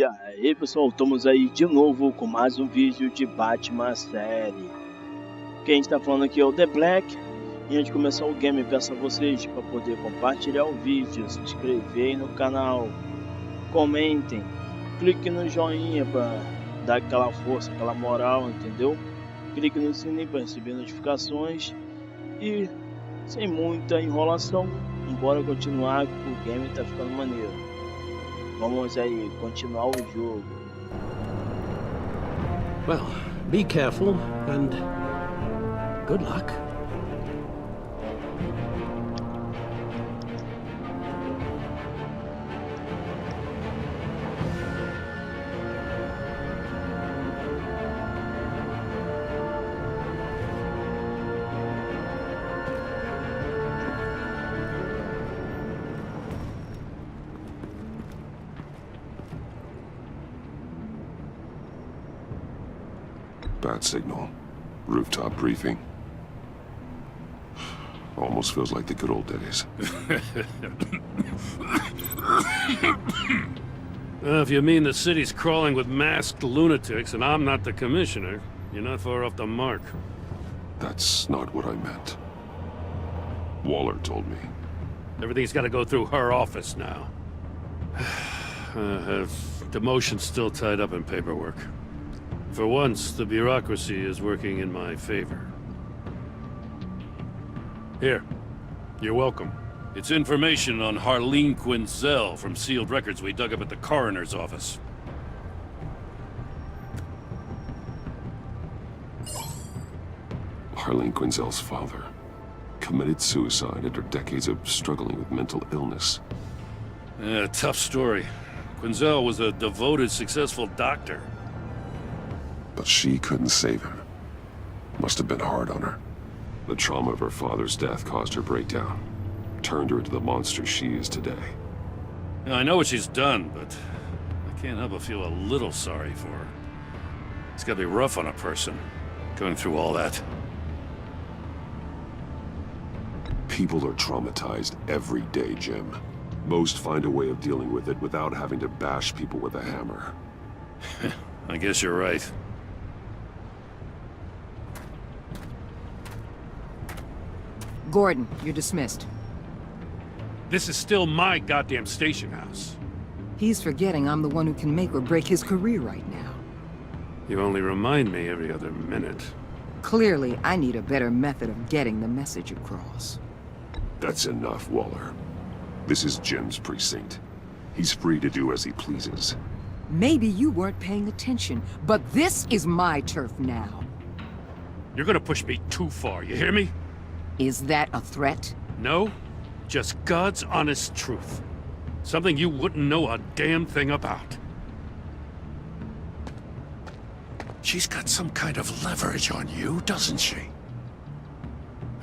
Aí pessoal, estamos aí de novo com mais um vídeo de Batman Série. Quem está falando aqui é o The Black. E antes de começar o game, peço a vocês para poder compartilhar o vídeo, se inscrever aí no canal, comentem, clique no joinha para dar aquela força, aquela moral, entendeu? Clique no sininho para receber notificações e sem muita enrolação, bora continuar que o game tá ficando maneiro. Vamos aí continuar o jogo. Well, be careful and good luck. Bad signal. Rooftop briefing. Almost feels like the good old days. If you mean the city's crawling with masked lunatics and I'm not the commissioner, you're not far off the mark. That's not what I meant. Waller told me. Everything's got to go through her office now. Demotion's still tied up in paperwork. For once, the bureaucracy is working in my favor. Here. You're welcome. It's information on Harleen Quinzel from sealed records we dug up at the coroner's office. Harleen Quinzel's father committed suicide after decades of struggling with mental illness. Yeah, tough story. Quinzel was a devoted, successful doctor. But she couldn't save him. Must have been hard on her. The trauma of her father's death caused her breakdown. Turned her into the monster she is today. Yeah, I know what she's done, but I can't help but feel a little sorry for her. It's gotta be rough on a person, going through all that. People are traumatized every day, Jim. Most find a way of dealing with it without having to bash people with a hammer. I guess you're right. Gordon, you're dismissed. This is still my goddamn station house. He's forgetting I'm the one who can make or break his career right now. You only remind me every other minute. Clearly, I need a better method of getting the message across. That's enough, Waller. This is Jim's precinct. He's free to do as he pleases. Maybe you weren't paying attention, but this is my turf now. You're gonna push me too far, you hear me? Is that a threat? No, just God's honest truth. Something you wouldn't know a damn thing about. She's got some kind of leverage on you, doesn't she?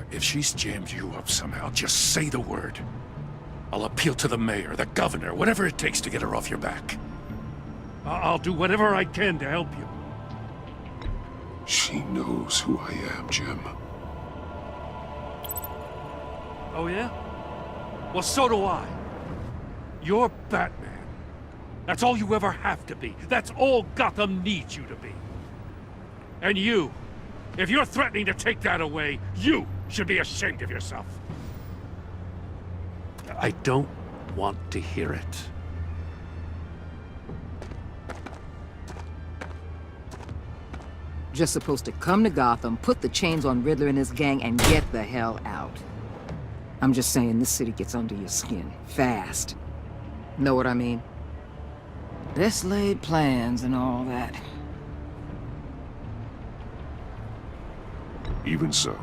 If she's jammed you up somehow, just say the word. I'll appeal to the mayor, the governor, whatever it takes to get her off your back. I'll do whatever I can to help you. She knows who I am, Jim. Oh, yeah? Well, so do I. You're Batman. That's all you ever have to be. That's all Gotham needs you to be. And you, if you're threatening to take that away, you should be ashamed of yourself. I don't want to hear it. Just supposed to come to Gotham, put the chains on Riddler and his gang, and get the hell out. I'm just saying, this city gets under your skin. Fast. Know what I mean? Best laid plans and all that. Even so,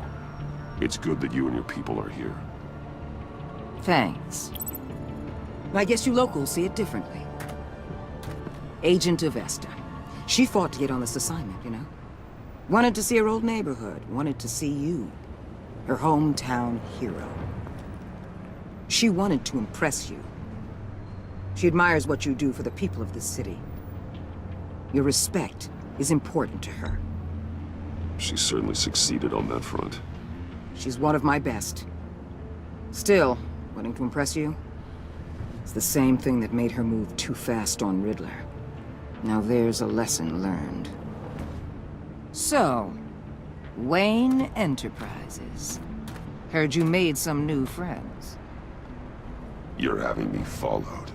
it's good that you and your people are here. Thanks. I guess you locals see it differently. Agent Avesta. She fought to get on this assignment, you know? Wanted to see her old neighborhood. Wanted to see you. Her hometown hero. She wanted to impress you. She admires what you do for the people of this city. Your respect is important to her. She certainly succeeded on that front. She's one of my best. Still, wanting to impress you? It's the same thing that made her move too fast on Riddler. Now there's a lesson learned. So, Wayne Enterprises. Heard you made some new friends. You're having me followed.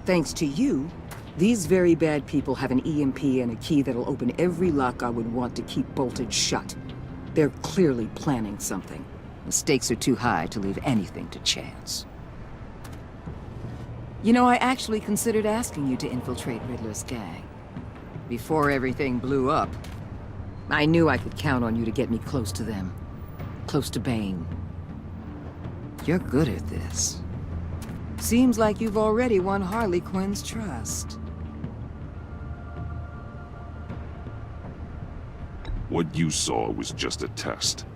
Thanks to you, these very bad people have an EMP and a key that'll open every lock I would want to keep bolted shut. They're clearly planning something. The stakes are too high to leave anything to chance. You know, I actually considered asking you to infiltrate Riddler's gang. Before everything blew up, I knew I could count on you to get me close to them. Close to Bane. You're good at this. Seems like you've already won Harley Quinn's trust. What you saw was just a test.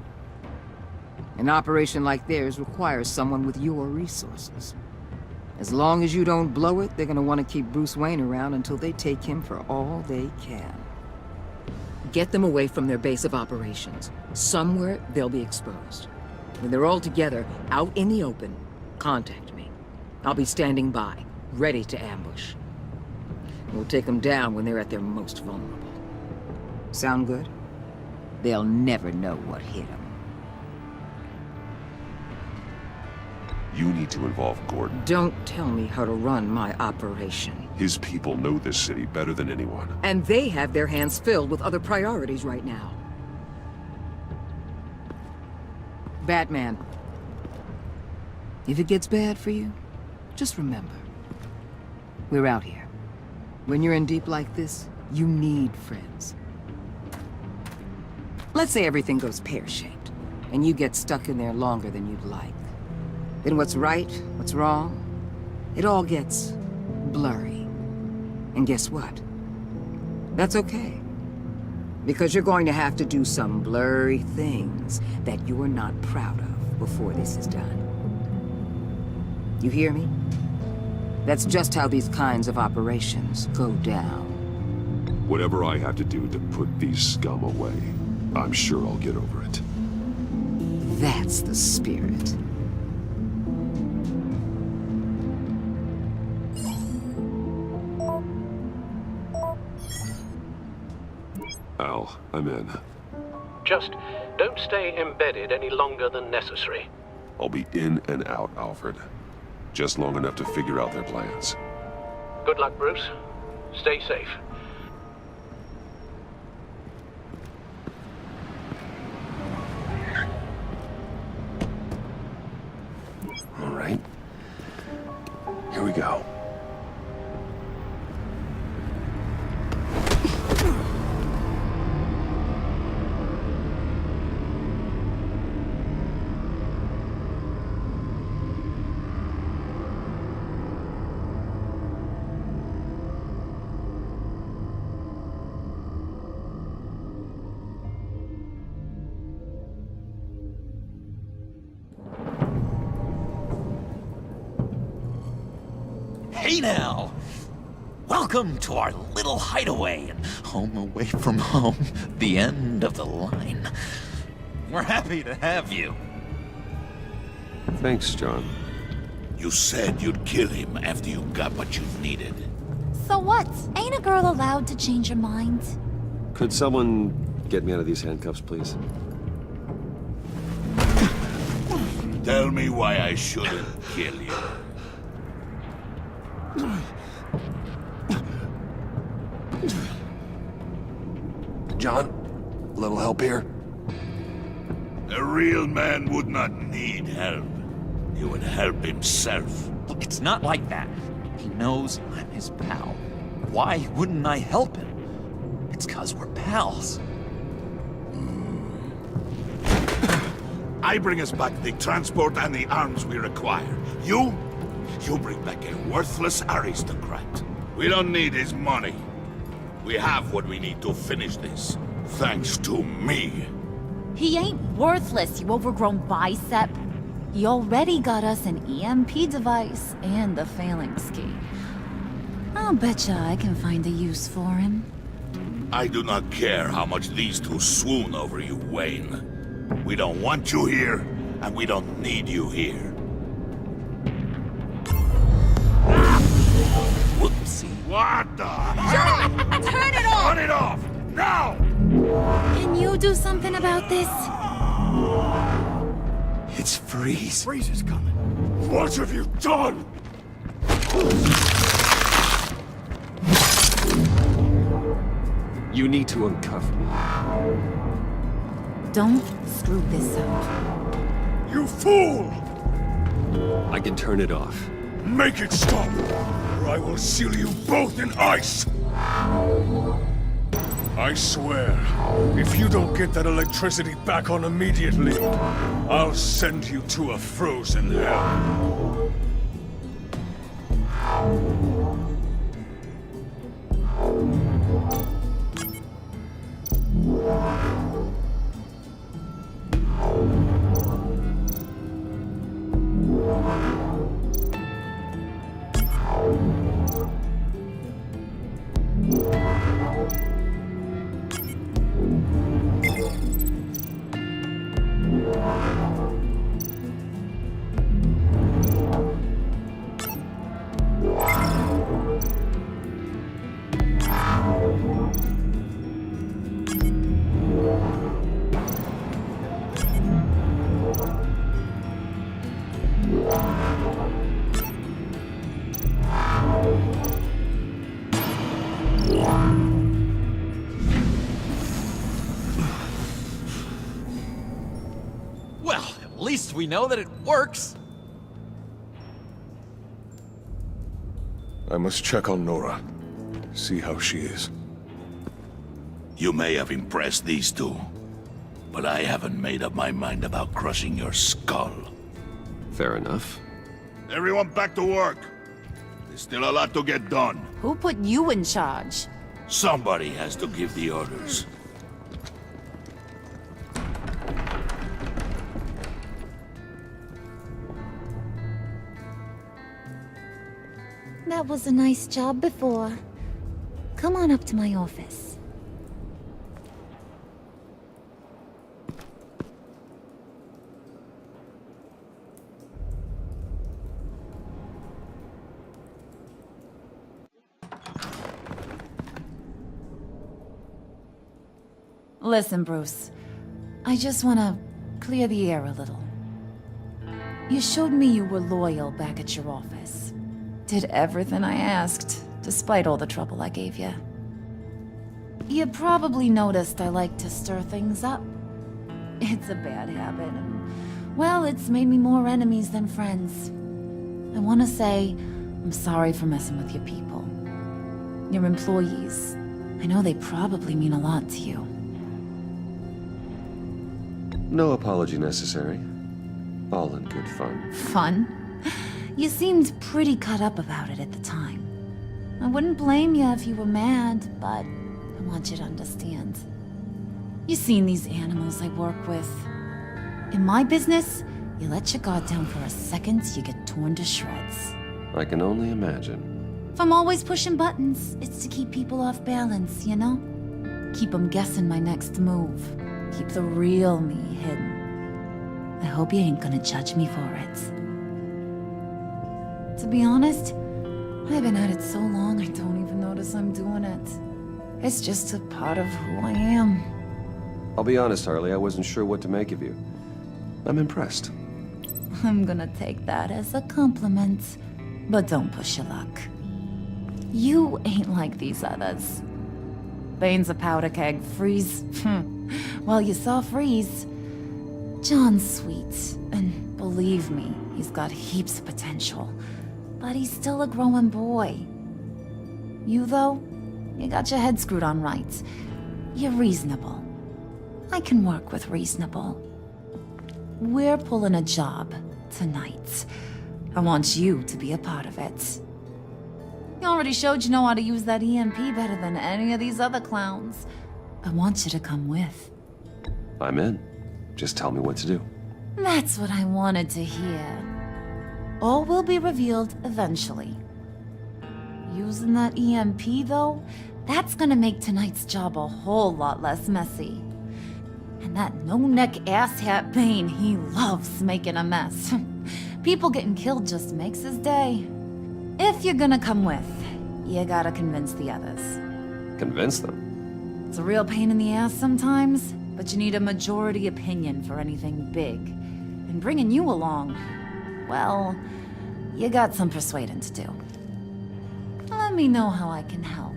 An operation like theirs requires someone with your resources. As long as you don't blow it, they're gonna want to keep Bruce Wayne around until they take him for all they can. Get them away from their base of operations. Somewhere they'll be exposed. When they're all together, out in the open, contact me. I'll be standing by, ready to ambush. We'll take them down when they're at their most vulnerable. Sound good? They'll never know what hit them. You need to involve Gordon. Don't tell me how to run my operation. His people know this city better than anyone. And they have their hands filled with other priorities right now. Batman. If it gets bad for you, just remember. We're out here. When you're in deep like this, you need friends. Let's say everything goes pear-shaped, and you get stuck in there longer than you'd like. Then what's right, what's wrong, it all gets blurry. And guess what? That's okay. Because you're going to have to do some blurry things that you're not proud of before this is done. You hear me? That's just how these kinds of operations go down. Whatever I have to do to put these scum away, I'm sure I'll get over it. That's the spirit. Al, I'm in. Just don't stay embedded any longer than necessary. I'll be in and out, Alfred. Just long enough to figure out their plans. Good luck, Bruce. Stay safe. All right. Here we go. Hey now! Welcome to our little hideaway and home away from home, the end of the line. We're happy to have you. Thanks, John. You said you'd kill him after you got what you needed. So what? Ain't a girl allowed to change her mind? Could someone get me out of these handcuffs, please? Tell me why I shouldn't kill you. John, a little help here? A real man would not need help. He would help himself. Look, it's not like that. He knows I'm his pal. Why wouldn't I help him? It's 'cause we're pals. I bring us back the transport and the arms we require. You bring back a worthless aristocrat. We don't need his money. We have what we need to finish this. Thanks to me. He ain't worthless, you overgrown bicep. He already got us an EMP device and the phalanx key. I'll betcha I can find a use for him. I do not care how much these two swoon over you, Wayne. We don't want you here, and we don't need you here. Whoopsie. What the? do something about this? It's Freeze. Freeze is coming. What have you done? You need to uncuff me. Don't screw this up. You fool! I can turn it off. Make it stop, or I will seal you both in ice! I swear, if you don't get that electricity back on immediately, I'll send you to a frozen hell. Well, at least we know that it works. I must check on Nora. See how she is. You may have impressed these two, but I haven't made up my mind about crushing your skull. Fair enough. Everyone back to work. There's still a lot to get done. Who put you in charge? Somebody has to give the orders. That was a nice job before. Come on up to my office. Listen, Bruce. I just want to clear the air a little. You showed me you were loyal back at your office. Did everything I asked, despite all the trouble I gave you. You probably noticed I like to stir things up. It's a bad habit, and, well, it's made me more enemies than friends. I want to say I'm sorry for messing with your people. Your employees. I know they probably mean a lot to you. No apology necessary. All in good fun. Fun? You seemed pretty cut up about it at the time. I wouldn't blame you if you were mad, but I want you to understand. You've seen these animals I work with. In my business, you let your guard down for a second, you get torn to shreds. I can only imagine. If I'm always pushing buttons, it's to keep people off balance, you know? Keep them guessing my next move. Keep the real me hidden. I hope you ain't gonna judge me for it. To be honest, I've been at it so long I don't even notice I'm doing it. It's just a part of who I am. I'll be honest, Harley, I wasn't sure what to make of you. I'm impressed. I'm gonna take that as a compliment, but don't push your luck. You ain't like these others. Bane's a powder keg, Freeze. Well, you saw Freeze. John's sweet, and believe me, he's got heaps of potential. But he's still a growing boy. You, though, you got your head screwed on right. You're reasonable. I can work with reasonable. We're pulling a job tonight. I want you to be a part of it. You already showed you know how to use that EMP better than any of these other clowns. I want you to come with. I'm in. Just tell me what to do. That's what I wanted to hear. All will be revealed eventually. Using that EMP, though, that's gonna make tonight's job a whole lot less messy. And that no-neck asshat Bane, he loves making a mess. People getting killed just makes his day. If you're gonna come with, you gotta convince the others. Convince them? It's a real pain in the ass sometimes. but you need a majority opinion for anything big. And bringing you along, well, you got some persuading to do. Let me know how I can help.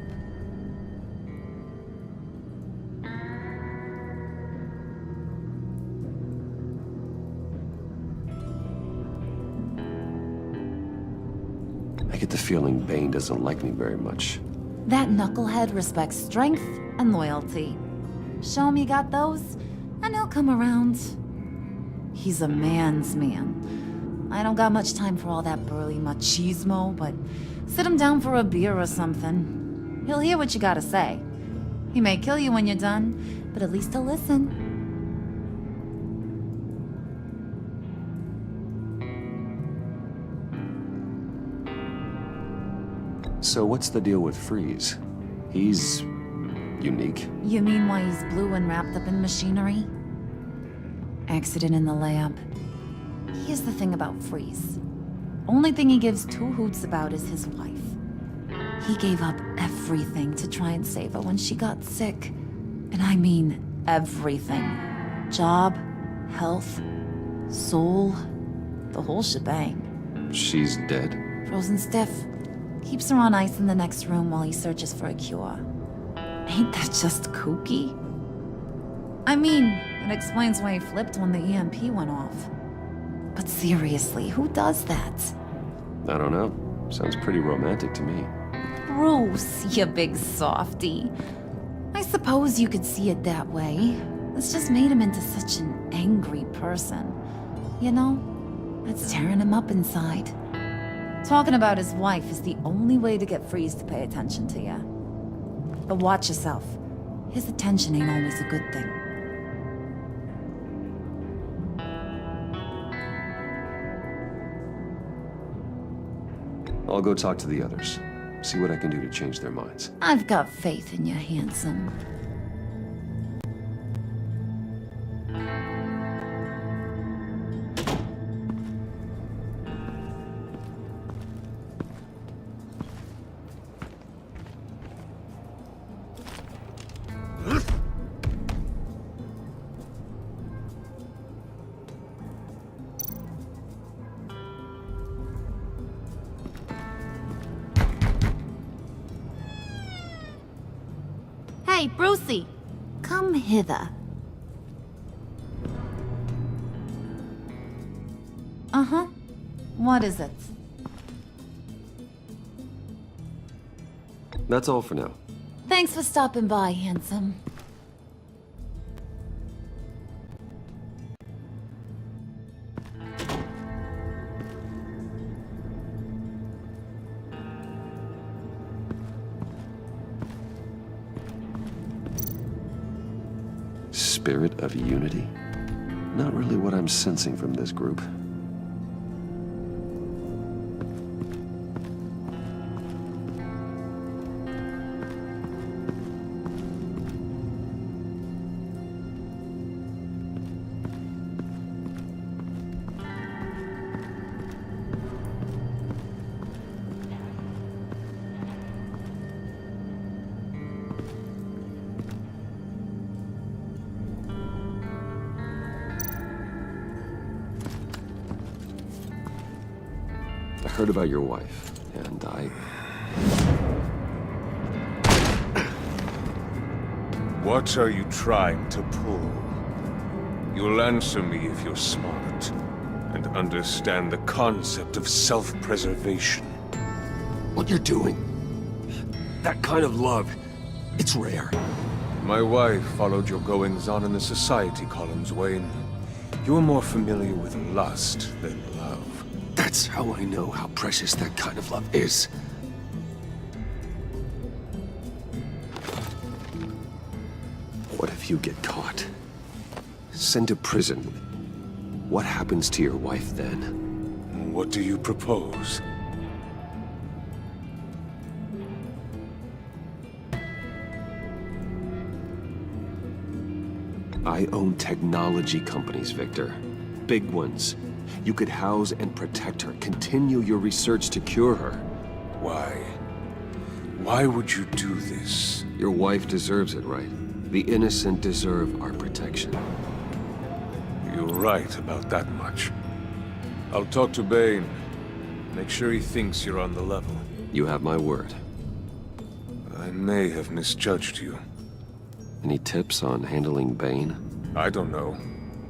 I get the feeling Bane doesn't like me very much. That knucklehead respects strength and loyalty. Show him you got those, and he'll come around. He's a man's man. I don't got much time for all that burly machismo, but sit him down for a beer or something. He'll hear what you gotta say. He may kill you when you're done, but at least he'll listen. So what's the deal with Freeze? He's unique. You mean why he's blue and wrapped up in machinery? Accident in the lab. Here's the thing about Freeze. Only thing he gives two hoots about is his wife. He gave up everything to try and save her when she got sick. And I mean everything. Job, health, soul, the whole shebang. She's dead. Frozen stiff. Keeps her on ice in the next room while he searches for a cure. Ain't that just kooky? I mean, it explains why he flipped when the EMP went off. But seriously, who does that? I don't know. Sounds pretty romantic to me. Bruce, you big softy. I suppose you could see it that way. It's just made him into such an angry person. You know, that's tearing him up inside. Talking about his wife is the only way to get Freeze to pay attention to you. But watch yourself. His attention ain't always a good thing. I'll go talk to the others. See what I can do to change their minds. I've got faith in you, handsome. Hey, Brucey! Come hither. Uh-huh. What is it? That's all for now. Thanks for stopping by, handsome. Spirit of unity? Not really what I'm sensing from this group. I heard about your wife, and What are you trying to pull? You'll answer me if you're smart, and understand the concept of self-preservation. What you're doing, that kind of love, it's rare. My wife followed your goings-on in the society columns, Wayne. You're more familiar with lust than love. That's how I know how precious that kind of love is. What if you get caught? Sent to prison? What happens to your wife then? What do you propose? I own technology companies, Victor. Big ones. You could house and protect her, continue your research to cure her. Why? Why would you do this? Your wife deserves it, right? The innocent deserve our protection. You're right about that much. I'll talk to Bane. Make sure he thinks you're on the level. You have my word. I may have misjudged you. Any tips on handling Bane? I don't know.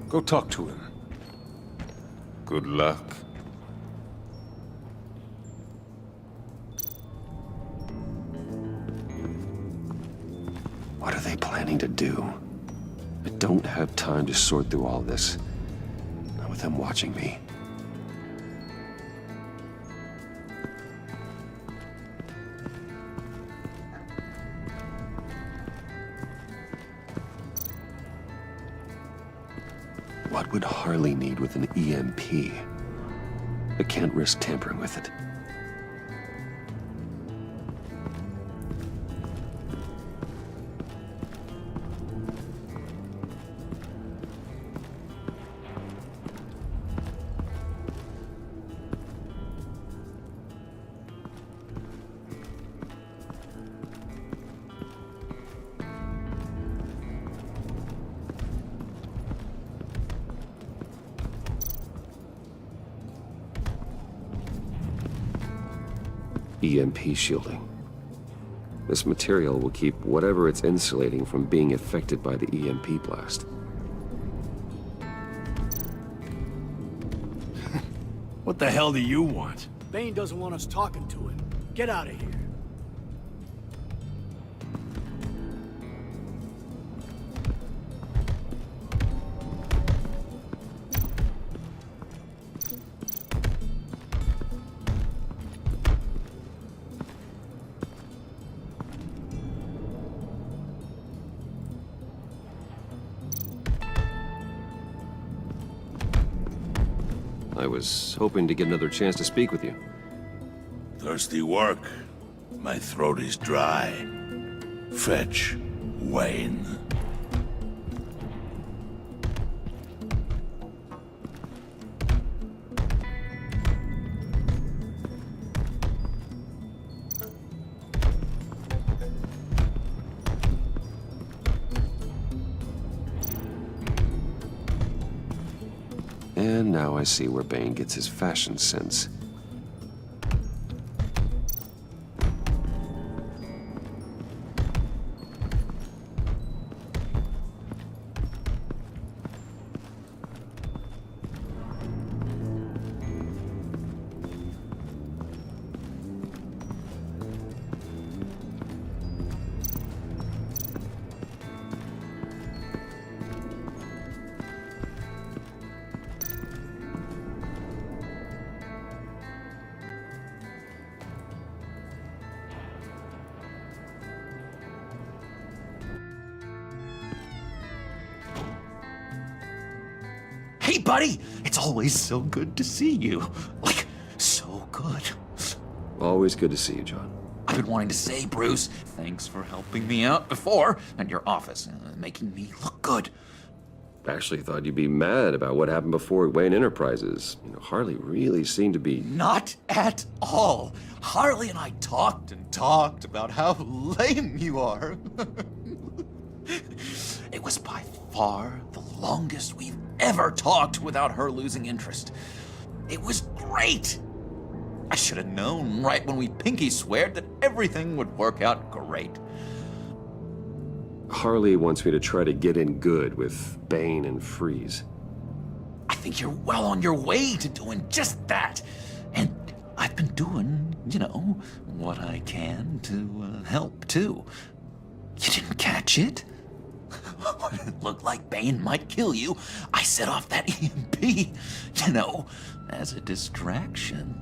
Go talk to him. Good luck. What are they planning to do? I don't have time to sort through all this. Not with them watching me. What would Harley need with an EMP? I can't risk tampering with it. EMP shielding. This material will keep whatever it's insulating from being affected by the EMP blast. What the hell do you want? Bane doesn't want us talking to him. Get out of here. I was hoping to get another chance to speak with you. Thirsty work? My throat is dry. Fetch Wayne. And now I see where Bane gets his fashion sense. Hey, buddy! It's always so good to see you. Like, so good. Always good to see you, John. I've been wanting to say, Bruce, thanks for helping me out before at your office, making me look good. Actually thought you'd be mad about what happened before Wayne Enterprises. You know, Harley really seemed to be... Not at all. Harley and I talked and talked about how lame you are. It was by far the longest we've ever talked without her losing interest. It was great. I should have known right when we pinky sweared that everything would work out great. Harley wants me to try to get in good with Bane and Freeze. I think you're well on your way to doing just that. And I've been doing, you know, what I can to help, too. You didn't catch it? When it looked like Bane might kill you, I set off that EMP, you know, as a distraction.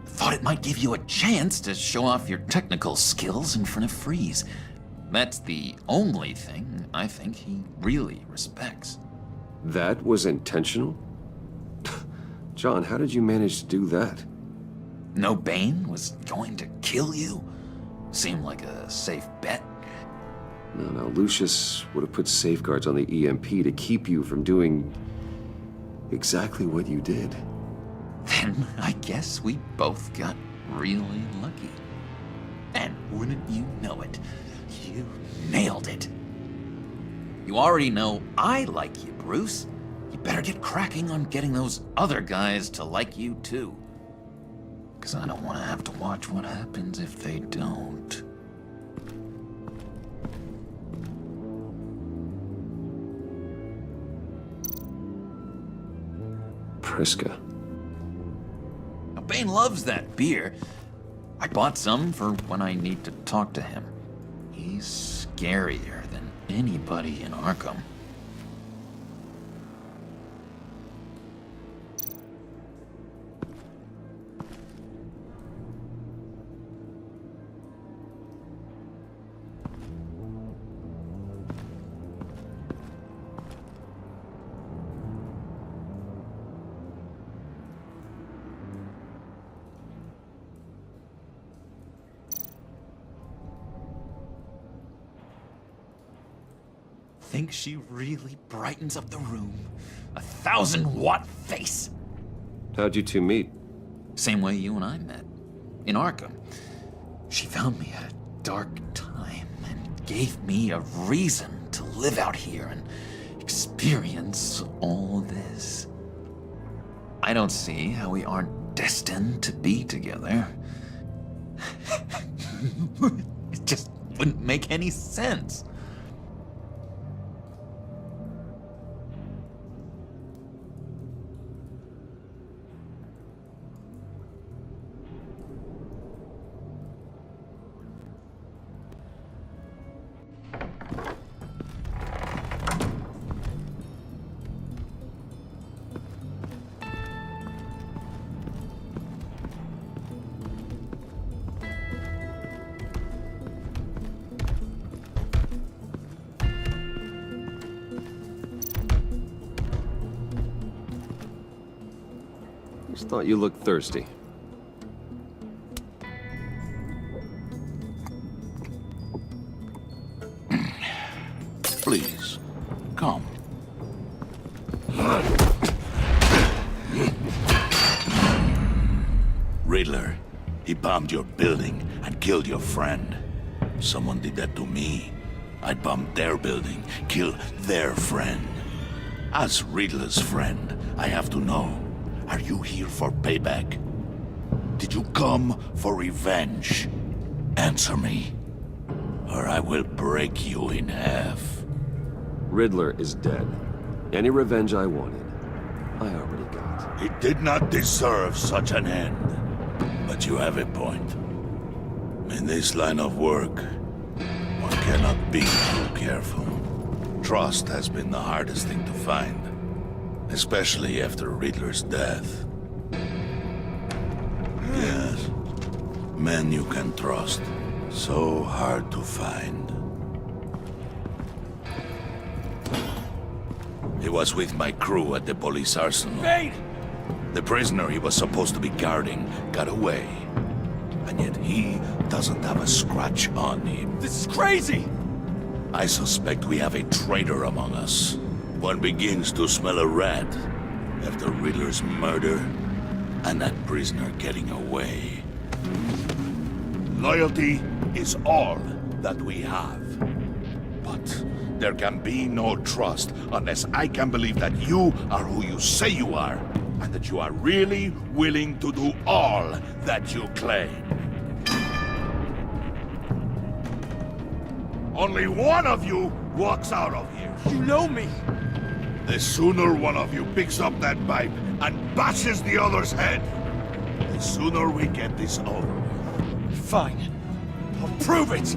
Thought it might give you a chance to show off your technical skills in front of Freeze. That's the only thing I think he really respects. That was intentional? John, how did you manage to do that? No, Bane was going to kill you? Seemed like a safe bet. No, Lucius would have put safeguards on the EMP to keep you from doing exactly what you did. Then I guess we both got really lucky. And wouldn't you know it, you nailed it. You already know I like you, Bruce. You better get cracking on getting those other guys to like you too. Because I don't want to have to watch what happens if they don't. Priska. Now, Bane loves that beer. I bought some for when I need to talk to him. He's scarier than anybody in Arkham. Think she really brightens up the room? 1,000-watt face! How'd you two meet? Same way you and I met. In Arkham. She found me at a dark time and gave me a reason to live out here and experience all this. I don't see how we aren't destined to be together. It just wouldn't make any sense. Just thought you looked thirsty. Please, come. Riddler, he bombed your building and killed your friend. Someone did that to me. I'd bomb their building, kill their friend. As Riddler's friend, I have to know. Are you here for payback? Did you come for revenge? Answer me, or I will break you in half. Riddler is dead. Any revenge I wanted, I already got. He did not deserve such an end. But you have a point. In this line of work, one cannot be too careful. Trust has been the hardest thing to find. Especially after Riddler's death. Yes. Men you can trust. So hard to find. He was with my crew at the police arsenal. Bane! The prisoner he was supposed to be guarding got away. And yet he doesn't have a scratch on him. This is crazy! I suspect we have a traitor among us. One begins to smell a rat after Riddler's murder and that prisoner getting away. Loyalty is all that we have. But there can be no trust unless I can believe that you are who you say you are, and that you are really willing to do all that you claim. Only one of you walks out of here. You know me! The sooner one of you picks up that pipe and bashes the other's head, the sooner we get this over with. Fine. I'll prove it!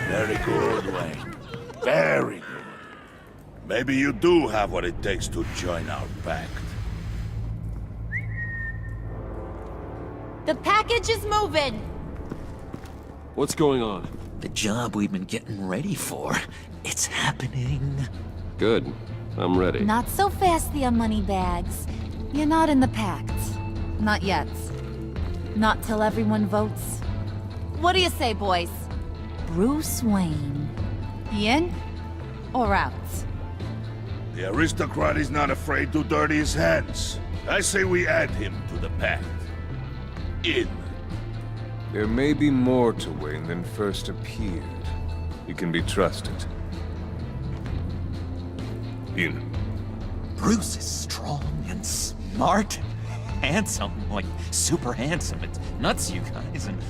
Very good, Wayne. Very good. Maybe you do have what it takes to join our pact. The package is moving! What's going on? The job we've been getting ready for. It's happening. Good. I'm ready. Not so fast, the money bags. You're not in the pact. Not yet. Not till everyone votes. What do you say, boys? Bruce Wayne. In or out? The aristocrat is not afraid to dirty his hands. I say we add him to the pact. In. There may be more to Wayne than first appeared. He can be trusted. In. Bruce is strong and smart, handsome, like super handsome. It's nuts, you guys. And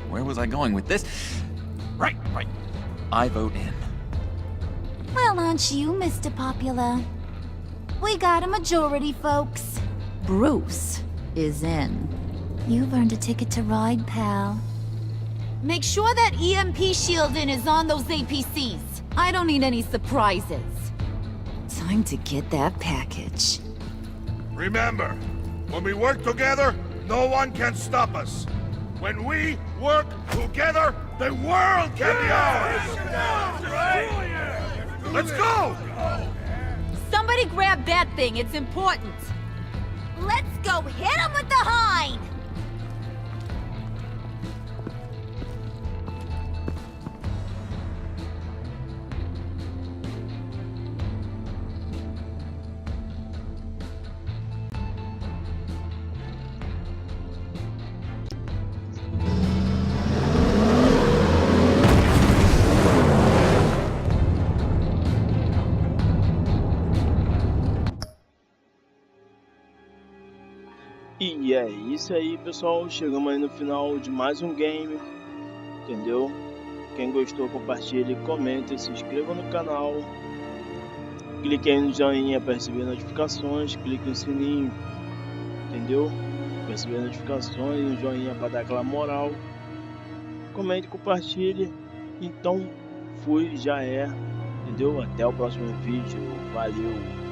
where was I going with this? Right. I vote in. Well, aren't you, Mr. Popular? We got a majority, folks. Bruce is in. You've earned a ticket to ride, pal. Make sure that EMP shielding is on those APCs. I don't need any surprises. Time to get that package. Remember, when we work together, no one can stop us. When we work together, the world can be ours! Let's go! Somebody grab that thing, it's important. Let's go hit him with the hind! E é isso aí, pessoal. Chegamos aí no final de mais um game, entendeu? Quem gostou, compartilhe, comente, se inscreva no canal. Clique aí no joinha para receber notificações. Clique no sininho, entendeu? Para receber notificações, no joinha para dar aquela moral. Comente, compartilhe. Então, fui, já é, entendeu? Até o próximo vídeo. Valeu!